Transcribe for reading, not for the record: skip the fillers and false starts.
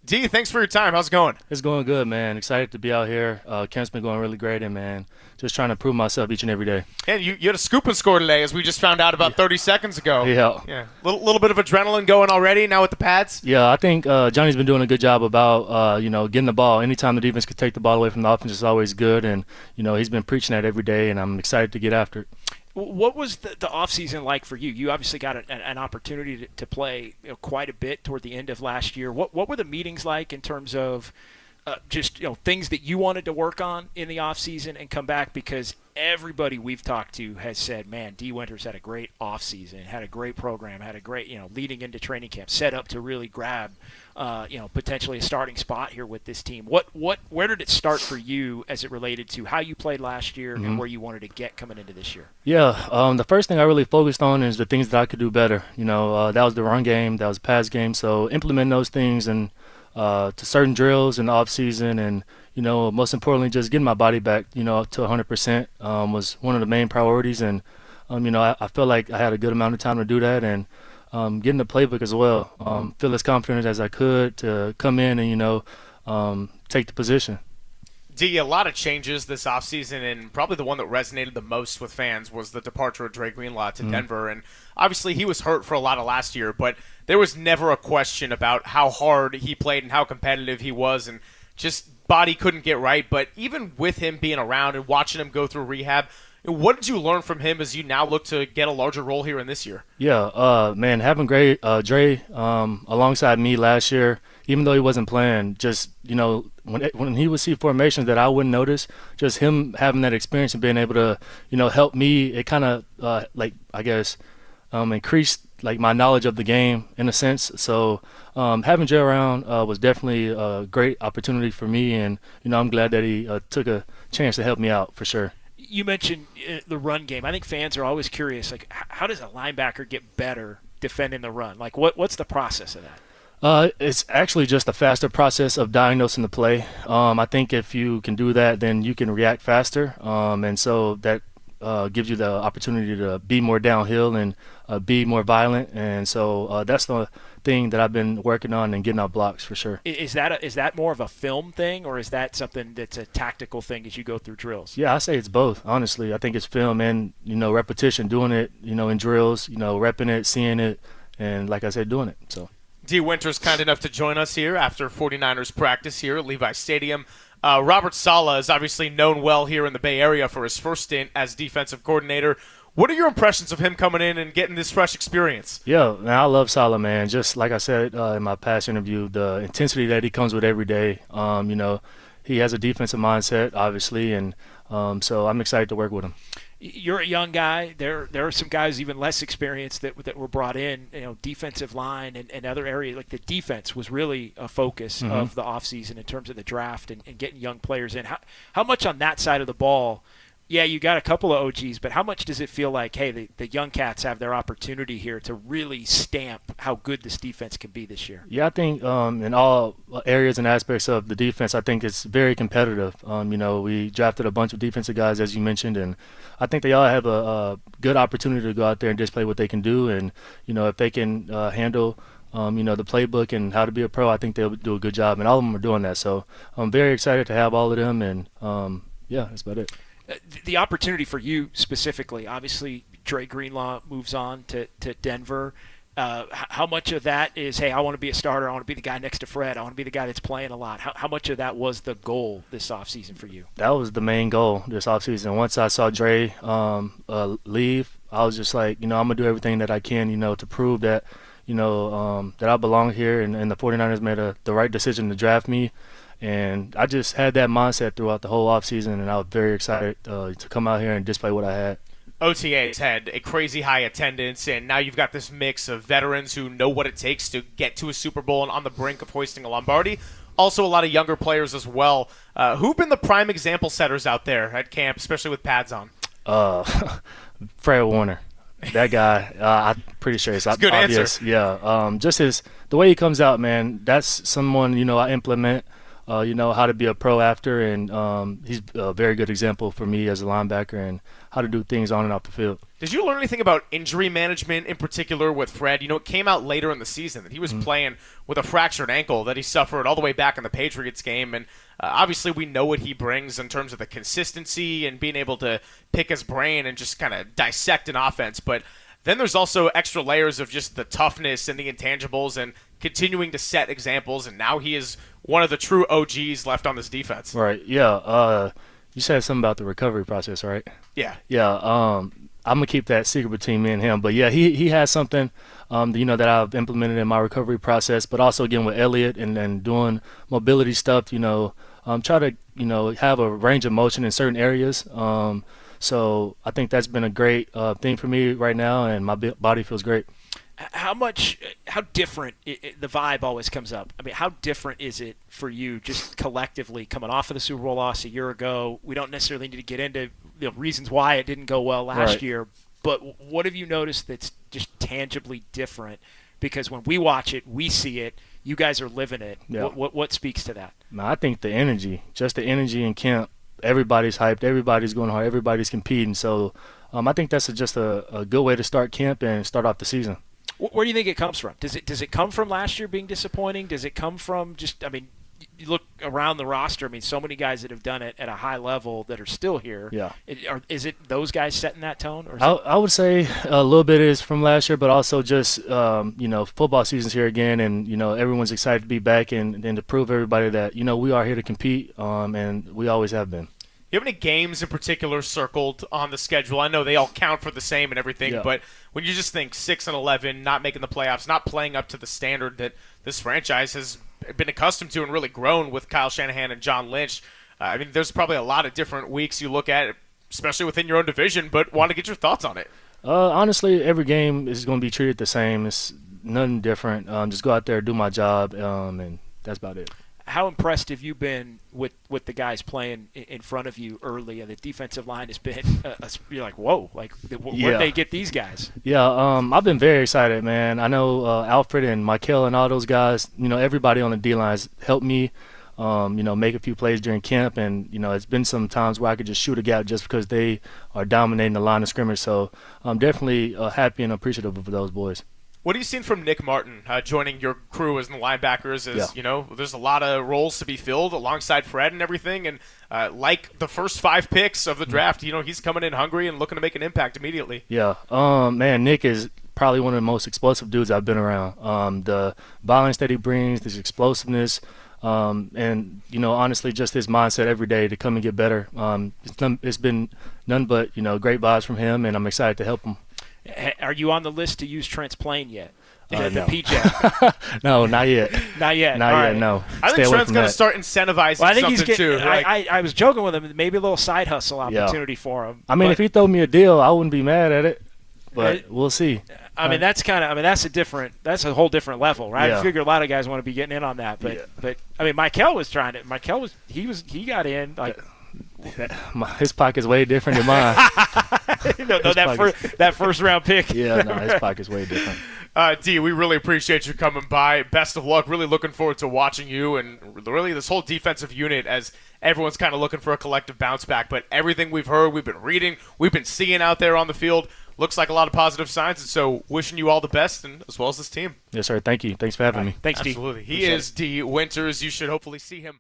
Dee, thanks for your time. How's it going? It's going good, man. Excited to be out here. Camp's been going really great, and man, just trying to prove myself each and every day. And you had a scoop and score today, as we just found out about 30 seconds ago. Yeah. Yeah. Little bit of adrenaline going already now with the pads. Yeah, I think Johnny's been doing a good job about, getting the ball. Anytime the defense could take the ball away from the offense is always good, and, he's been preaching that every day, and I'm excited to get after it. What was the offseason like for you? You obviously got an opportunity to play quite a bit toward the end of last year. What were the meetings like in terms of just things that you wanted to work on in the offseason and come back? Because everybody we've talked to has said, man, Dee Winters had a great offseason, had a great program, had a great, leading into training camp, set up to really grab potentially a starting spot here with this team. Where did it start for you as it related to how you played last year and where you wanted to get coming into this year? Yeah, the first thing I really focused on is the things that I could do better. That was the run game, that was the pass game. So implement those things and to certain drills in the off season, and most importantly, just getting my body back, up to 100% was one of the main priorities. And I felt like I had a good amount of time to do that, and getting the playbook as well. Feel as confident as I could to come in and take the position. Dee, a lot of changes this offseason, and probably the one that resonated the most with fans was the departure of Dre Greenlaw to Denver. And obviously he was hurt for a lot of last year, but there was never a question about how hard he played and how competitive he was, and just body couldn't get right. But even with him being around and watching him go through rehab, what did you learn from him as you now look to get a larger role here in this year? Yeah, man, having great Dre alongside me last year, even though he wasn't playing, just when he would see formations that I wouldn't notice, just him having that experience and being able to help me, it kind of increased my knowledge of the game in a sense. So having Dre around was definitely a great opportunity for me, and I'm glad that he took a chance to help me out for sure. You mentioned the run game. I think fans are always curious, how does a linebacker get better defending the run? What's the process of that? It's actually just a faster process of diagnosing the play. I think if you can do that, then you can react faster, and so that gives you the opportunity to be more downhill and be more violent. And so that's the thing that I've been working on and getting out blocks for sure. Is that more of a film thing, or is that something that's a tactical thing as you go through drills? Yeah, I say it's both. Honestly, I think it's film and repetition, doing it in drills, repping it, seeing it, and like I said, doing it. So. Dee Winters kind enough to join us here after 49ers practice here at Levi Stadium. Robert Saleh is obviously known well here in the Bay Area for his first stint as defensive coordinator. What are your impressions of him coming in and getting this fresh experience? Yeah, man, I love Saleh, man. Just like I said in my past interview, the intensity that he comes with every day. He has a defensive mindset, obviously, and so I'm excited to work with him. You're a young guy. There are some guys even less experienced that were brought in, defensive line and other areas. Like the defense was really a focus of the offseason in terms of the draft and getting young players in. How much on that side of the ball, yeah, you got a couple of OGs, but how much does it feel like, hey, the young cats have their opportunity here to really stamp how good this defense can be this year? Yeah, I think in all areas and aspects of the defense, I think it's very competitive. We drafted a bunch of defensive guys, as you mentioned, and I think they all have a good opportunity to go out there and display what they can do. And, if they can handle the playbook and how to be a pro, I think they'll do a good job. And all of them are doing that. So I'm very excited to have all of them. And, that's about it. The opportunity for you specifically, obviously, Dre Greenlaw moves on to Denver. How much of that is, hey, I want to be a starter, I want to be the guy next to Fred, I want to be the guy that's playing a lot? How much of that was the goal this offseason for you? That was the main goal this offseason. Once I saw Dre leave, I was just like, I'm going to do everything that I can, to prove that, that I belong here, and the 49ers made the right decision to draft me. And I just had that mindset throughout the whole offseason, and I was very excited to come out here and display what I had. OTAs had a crazy high attendance, and now you've got this mix of veterans who know what it takes to get to a Super Bowl and on the brink of hoisting a Lombardi. Also, a lot of younger players as well. Who've been the prime example setters out there at camp, especially with pads on? Fred Warner. That guy, I'm pretty sure it's good obvious. Answer. Yeah, just the way he comes out, man, that's someone, I implement how to be a pro after, and he's a very good example for me as a linebacker and how to do things on and off the field. Did you learn anything about injury management in particular with Fred? It came out later in the season that he was playing with a fractured ankle that he suffered all the way back in the Patriots game, and obviously we know what he brings in terms of the consistency and being able to pick his brain and just kind of dissect an offense, but then there's also extra layers of just the toughness and the intangibles and continuing to set examples, and now he is one of the true OGs left on this defense. Right, yeah. You said something about the recovery process, right? Yeah. Yeah, I'm going to keep that secret between me and him. But, yeah, he has something, that I've implemented in my recovery process, but also, again, with Elliott and doing mobility stuff, try to, have a range of motion in certain areas. So I think that's been a great thing for me right now, and my body feels great. How different the vibe always comes up. I mean, how different is it for you just collectively coming off of the Super Bowl loss a year ago? We don't necessarily need to get into reasons why it didn't go well last year, but what have you noticed that's just tangibly different? Because when we watch it, we see it. You guys are living it. Yeah. What speaks to that? I think the energy in camp. Everybody's hyped. Everybody's going hard. Everybody's competing. So I think that's just a good way to start camp and start off the season. Where do you think it comes from? Does it come from last year being disappointing? Does it come from you look around the roster. So many guys that have done it at a high level that are still here. Yeah. Is it those guys setting that tone? Or I would say a little bit is from last year, but also just, football season's here again, and, everyone's excited to be back and to prove everybody that, we are here to compete, and we always have been. You have any games in particular circled on the schedule? I know they all count for the same and everything, but when you just think 6-11, not making the playoffs, not playing up to the standard that this franchise has been accustomed to and really grown with Kyle Shanahan and John Lynch, there's probably a lot of different weeks you look at, especially within your own division, but want to get your thoughts on it. Honestly, every game is going to be treated the same. It's nothing different. Just go out there, do my job, and that's about it. How impressed have you been with the guys playing in front of you early? And the defensive line has been, you're like, whoa, where'd they get these guys? Yeah, I've been very excited, man. I know Alfred and Michael and all those guys, everybody on the D-line has helped me, make a few plays during camp. And, it's been some times where I could just shoot a gap just because they are dominating the line of scrimmage. So I'm definitely happy and appreciative of those boys. What have you seen from Nick Martin joining your crew as the linebackers? There's a lot of roles to be filled alongside Fred and everything. And like the first 5 picks of the draft, he's coming in hungry and looking to make an impact immediately. Yeah. Man, Nick is probably one of the most explosive dudes I've been around. The violence that he brings, this explosiveness, and, honestly, just his mindset every day to come and get better. It's been none but, great vibes from him, and I'm excited to help him. Are you on the list to use Trent's plane yet? The No. PJ? No, not yet. Not yet. Not All yet, right. no. I think Trent's going to start incentivizing I think something he's getting, too. I was joking with him. Maybe a little side hustle opportunity for him. If he throw me a deal, I wouldn't be mad at it. But we'll see. That's that's a whole different level, right? Yeah. I figure a lot of guys want to be getting in on that. But Michael was trying to. He got in like. His pocket's way different than mine. that first round pick. Yeah, no, his pocket's way different. Dee, we really appreciate you coming by. Best of luck. Really looking forward to watching you and really this whole defensive unit as everyone's kind of looking for a collective bounce back. But everything we've heard, we've been reading, we've been seeing out there on the field looks like a lot of positive signs. And so wishing you all the best, and as well as this team. Yes, sir. Thank you. Thanks for having me. Thanks, Dee. Absolutely. He is Dee Winters. You should hopefully see him